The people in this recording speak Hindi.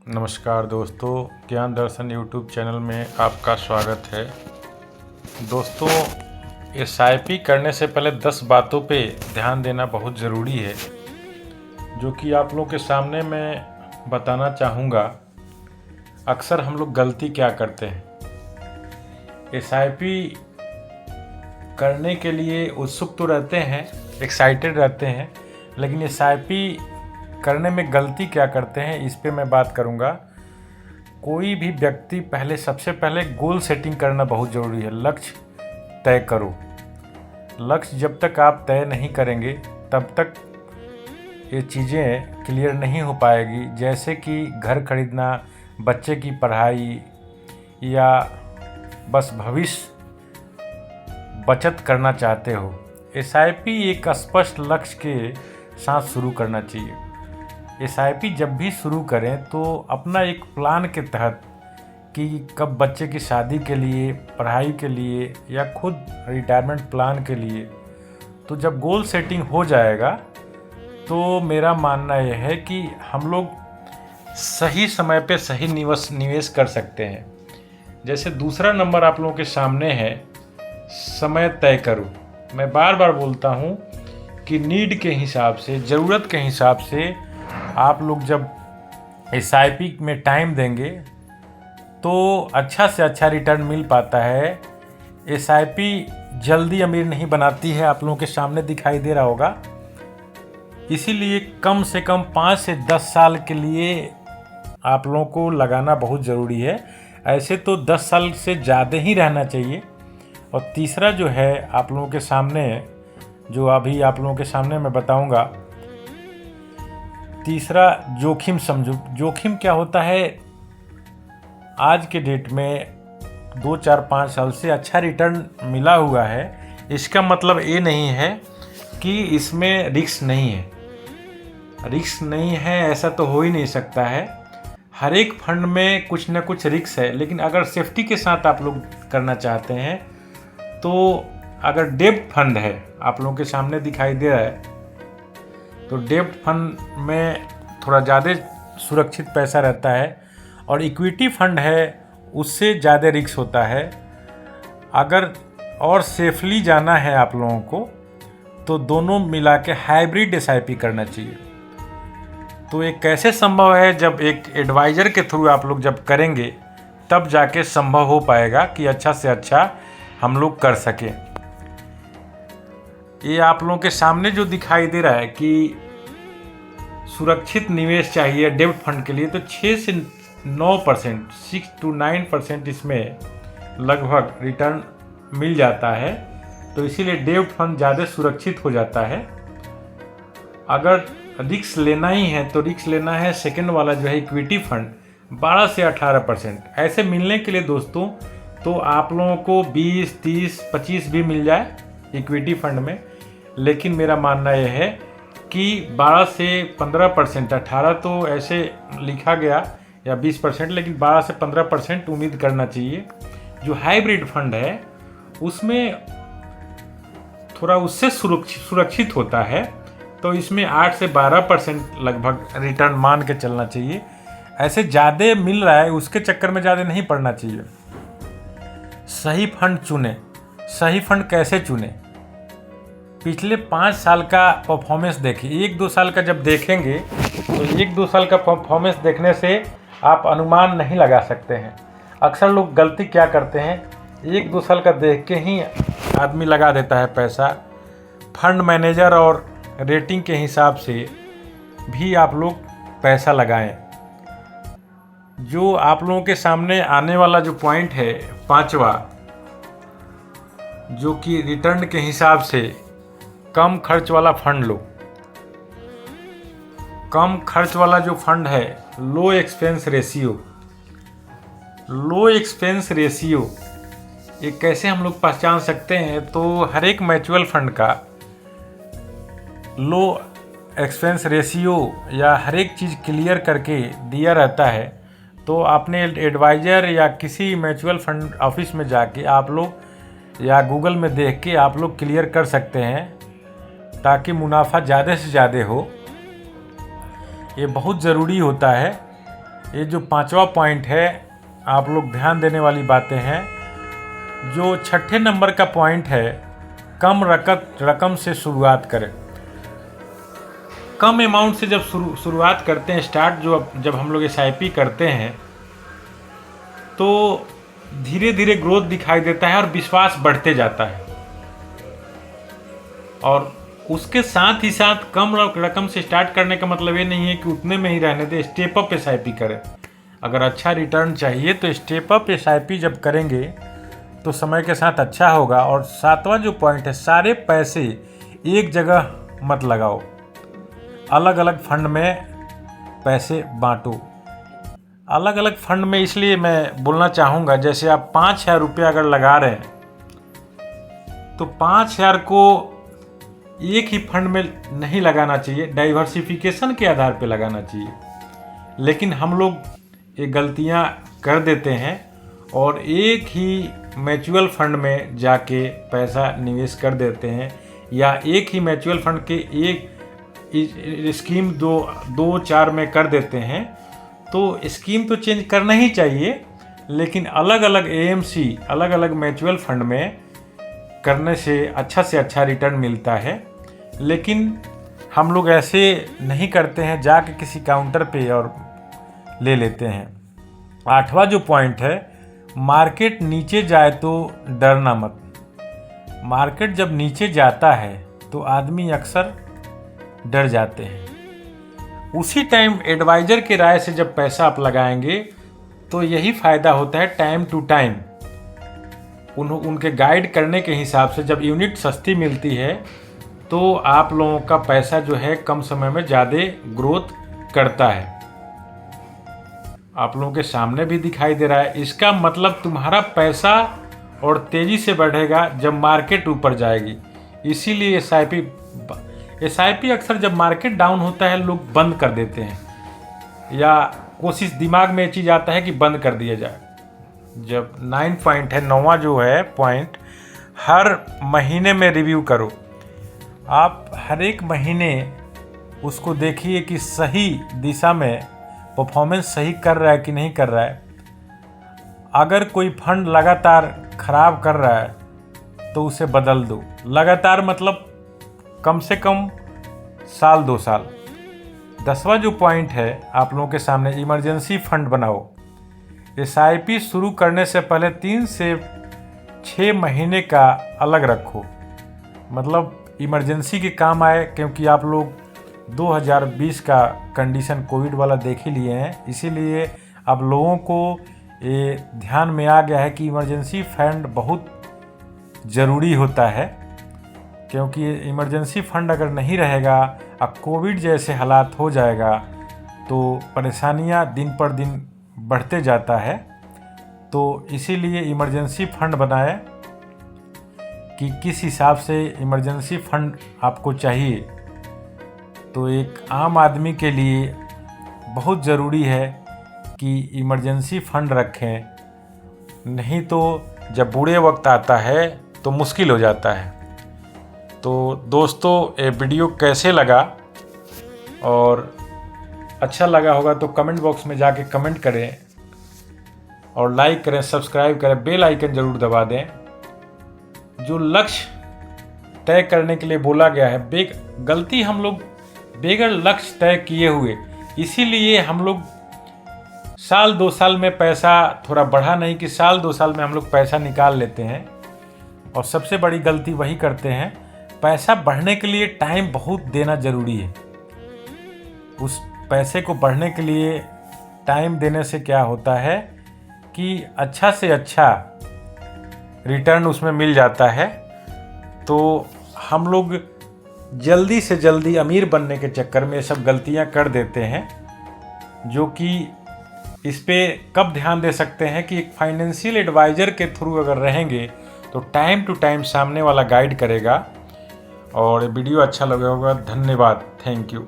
नमस्कार दोस्तों, ज्ञान दर्शन यूट्यूब चैनल में आपका स्वागत है। दोस्तों, एसआईपी करने से पहले 10 बातों पे ध्यान देना बहुत ज़रूरी है, जो कि आप लोगों के सामने मैं बताना चाहूँगा। अक्सर हम लोग गलती क्या करते हैं, एसआईपी करने के लिए उत्सुक तो रहते हैं, एक्साइटेड रहते हैं, लेकिन एसआईपी करने में गलती क्या करते हैं इस पे मैं बात करूँगा। कोई भी व्यक्ति सबसे पहले गोल सेटिंग करना बहुत ज़रूरी है। लक्ष्य तय करो। लक्ष्य जब तक आप तय नहीं करेंगे तब तक ये चीज़ें क्लियर नहीं हो पाएगी। जैसे कि घर खरीदना, बच्चे की पढ़ाई, या बस भविष्य बचत करना चाहते हो। एसआईपी एक स्पष्ट लक्ष्य के साथ शुरू करना चाहिए। एसआईपी जब भी शुरू करें तो अपना एक प्लान के तहत, कि कब बच्चे की शादी के लिए, पढ़ाई के लिए, या खुद रिटायरमेंट प्लान के लिए, तो जब गोल सेटिंग हो जाएगा तो मेरा मानना यह है कि हम लोग सही समय पे सही निवेश कर सकते हैं। जैसे दूसरा नंबर आप लोगों के सामने है, समय तय करो। मैं बार बार बोलता हूँ कि नीड के हिसाब से, ज़रूरत के हिसाब से आप लोग जब एसआईपी में टाइम देंगे तो अच्छा से अच्छा रिटर्न मिल पाता है। एसआईपी जल्दी अमीर नहीं बनाती है, आप लोगों के सामने दिखाई दे रहा होगा। इसीलिए कम से कम 5 से 10 साल के लिए आप लोगों को लगाना बहुत ज़रूरी है। ऐसे तो 10 साल से ज़्यादा ही रहना चाहिए। और तीसरा जो है आप लोगों के सामने, जो अभी आप लोगों के सामने मैं बताऊंगा, तीसरा जोखिम समझो। जोखिम क्या होता है? आज के डेट में 2, 4, 5 साल से अच्छा रिटर्न मिला हुआ है, इसका मतलब ये नहीं है कि इसमें रिस्क नहीं है। रिस्क नहीं है ऐसा तो हो ही नहीं सकता है। हर एक फंड में कुछ ना कुछ रिस्क है, लेकिन अगर सेफ्टी के साथ आप लोग करना चाहते हैं तो अगर डेब्ट फंड है, आप लोगों के सामने दिखाई दे रहा है, तो डेब्ट फंड में थोड़ा ज़्यादा सुरक्षित पैसा रहता है। और इक्विटी फंड है, उससे ज़्यादा रिस्क होता है। अगर और सेफली जाना है आप लोगों को तो दोनों मिला के हाइब्रिड एसआईपी करना चाहिए। तो ये कैसे संभव है? जब एक एडवाइज़र के थ्रू आप लोग जब करेंगे तब जाके संभव हो पाएगा कि अच्छा से अच्छा हम लोग कर सकें। ये आप लोगों के सामने जो दिखाई दे रहा है कि सुरक्षित निवेश चाहिए डेब्ट फंड के लिए, तो 6 से 9%, 6 to 9% इसमें लगभग रिटर्न मिल जाता है। तो इसीलिए डेब्ट फंड ज़्यादा सुरक्षित हो जाता है। अगर रिस्क लेना ही है तो रिस्क लेना है सेकंड वाला जो है इक्विटी फंड, 12 से 18%। ऐसे मिलने के लिए दोस्तों तो आप लोगों को 20, 30, 25 भी मिल जाए इक्विटी फंड में, लेकिन मेरा मानना यह है कि 12 से 15%, 18 तो ऐसे लिखा गया, या 20%, लेकिन 12 से 15% उम्मीद करना चाहिए। जो हाइब्रिड फंड है उसमें थोड़ा उससे सुरक्षित होता है, तो इसमें 8 से 12% लगभग रिटर्न मान के चलना चाहिए। ऐसे ज़्यादा मिल रहा है उसके चक्कर में ज़्यादा नहीं पड़ना चाहिए। सही फंड चुने। सही फंड कैसे चुने? पिछले 5 साल का परफॉर्मेंस देखिए। 1-2 साल का जब देखेंगे तो 1-2 साल का परफॉर्मेंस देखने से आप अनुमान नहीं लगा सकते हैं। अक्सर लोग गलती क्या करते हैं, 1-2 साल का देख के ही आदमी लगा देता है पैसा। फंड मैनेजर और रेटिंग के हिसाब से भी आप लोग पैसा लगाएं। जो आप लोगों के सामने आने वाला जो पॉइंट है, 5वां, जो कि रिटर्न के हिसाब से कम खर्च वाला फंड लो। कम खर्च वाला जो फंड है, लो एक्सपेंस रेशियो। लो एक्सपेंस रेशियो ये कैसे हम लोग पहचान सकते हैं? तो हर एक म्यूचुअल फंड का लो एक्सपेंस रेशियो या हर एक चीज़ क्लियर करके दिया रहता है। तो आपने एडवाइज़र या किसी म्यूचुअल फंड ऑफिस में जाके आप लोग, या गूगल में देख के आप लोग क्लियर कर सकते हैं, ताकि मुनाफा ज़्यादा से ज़्यादा हो। ये बहुत ज़रूरी होता है। ये जो 5वां पॉइंट है, आप लोग ध्यान देने वाली बातें हैं। जो 6ठे नंबर का पॉइंट है, कम रकम से शुरुआत करें। कम अमाउंट से जब शुरुआत करते हैं, जब हम लोग SIP करते हैं, तो धीरे धीरे ग्रोथ दिखाई देता है और विश्वास बढ़ते जाता है। और उसके साथ ही साथ कम रकम से स्टार्ट करने का मतलब ये नहीं है कि उतने में ही रहने दें, स्टेप अप SIP करें। अगर अच्छा रिटर्न चाहिए तो स्टेप अप SIP जब करेंगे तो समय के साथ अच्छा होगा। और 7वां जो पॉइंट है, सारे पैसे एक जगह मत लगाओ, अलग अलग फंड में पैसे बांटो। अलग अलग फंड में इसलिए मैं बोलना चाहूँगा, जैसे आप 5,000 रुपये अगर लगा रहे हैं तो 5,000 को एक ही फंड में नहीं लगाना चाहिए, डाइवर्सिफिकेशन के आधार पे लगाना चाहिए। लेकिन हम लोग ये गलतियाँ कर देते हैं और एक ही म्यूचुअल फंड में जाके पैसा निवेश कर देते हैं, या एक ही म्यूचुअल फंड के एक स्कीम दो चार में कर देते हैं। तो स्कीम तो चेंज करना ही चाहिए, लेकिन अलग अलग AMC, अलग अलग म्यूचुअल फंड में करने से अच्छा रिटर्न मिलता है। लेकिन हम लोग ऐसे नहीं करते हैं, जाके किसी काउंटर पे और ले लेते हैं। 8वां जो पॉइंट है, मार्केट नीचे जाए तो डरना मत। मार्केट जब नीचे जाता है तो आदमी अक्सर डर जाते हैं। उसी टाइम एडवाइज़र के राय से जब पैसा आप लगाएंगे तो यही फ़ायदा होता है, टाइम टू टाइम उनके गाइड करने के हिसाब से जब यूनिट सस्ती मिलती है तो आप लोगों का पैसा जो है कम समय में ज़्यादा ग्रोथ करता है। आप लोगों के सामने भी दिखाई दे रहा है। इसका मतलब तुम्हारा पैसा और तेज़ी से बढ़ेगा जब मार्केट ऊपर जाएगी। इसीलिए SIP अक्सर जब मार्केट डाउन होता है लोग बंद कर देते हैं, या कोशिश दिमाग में ये चीज़ आता है कि बंद कर दिया जाए। जब 9 पॉइंट है, 9वां जो है पॉइंट, हर महीने में रिव्यू करो। आप हर एक महीने उसको देखिए कि सही दिशा में परफॉर्मेंस सही कर रहा है कि नहीं कर रहा है। अगर कोई फंड लगातार खराब कर रहा है तो उसे बदल दो। लगातार मतलब कम से कम साल 2 साल। 10वां जो पॉइंट है आप लोगों के सामने, इमरजेंसी फंड बनाओ। SIP शुरू करने से पहले 3 से 6 महीने का अलग रखो, मतलब इमरजेंसी के काम आए। क्योंकि आप लोग 2020 का कंडीशन कोविड वाला देख ही लिए हैं, इसीलिए अब लोगों को ये ध्यान में आ गया है कि इमरजेंसी फंड बहुत ज़रूरी होता है। क्योंकि इमरजेंसी फंड अगर नहीं रहेगा, अब कोविड जैसे हालात हो जाएगा तो परेशानियां दिन पर दिन बढ़ते जाता है। तो इसीलिए इमरजेंसी फंड बनाए कि किस हिसाब से इमरजेंसी फंड आपको चाहिए। तो एक आम आदमी के लिए बहुत ज़रूरी है कि इमरजेंसी फंड रखें, नहीं तो जब बुरे वक्त आता है तो मुश्किल हो जाता है। तो दोस्तों, ये वीडियो कैसे लगा, और अच्छा लगा होगा तो कमेंट बॉक्स में जाके कमेंट करें और लाइक करें, सब्सक्राइब करें, बेल आइकन ज़रूर दबा दें। जो लक्ष्य तय करने के लिए बोला गया है, गलती हम लोग बेगर लक्ष्य तय किए हुए, इसीलिए हम लोग साल 2 साल में पैसा थोड़ा बढ़ा नहीं कि साल 2 साल में हम लोग पैसा निकाल लेते हैं। और सबसे बड़ी गलती वही करते हैं। पैसा बढ़ने के लिए टाइम बहुत देना ज़रूरी है। उस पैसे को बढ़ने के लिए टाइम देने से क्या होता है कि अच्छा से अच्छा रिटर्न उसमें मिल जाता है। तो हम लोग जल्दी से जल्दी अमीर बनने के चक्कर में ये सब गलतियां कर देते हैं, जो कि इस पे कब ध्यान दे सकते हैं कि एक फाइनेंशियल एडवाइज़र के थ्रू अगर रहेंगे तो टाइम टू टाइम सामने वाला गाइड करेगा। और वीडियो अच्छा लगा होगा। धन्यवाद, थैंक यू।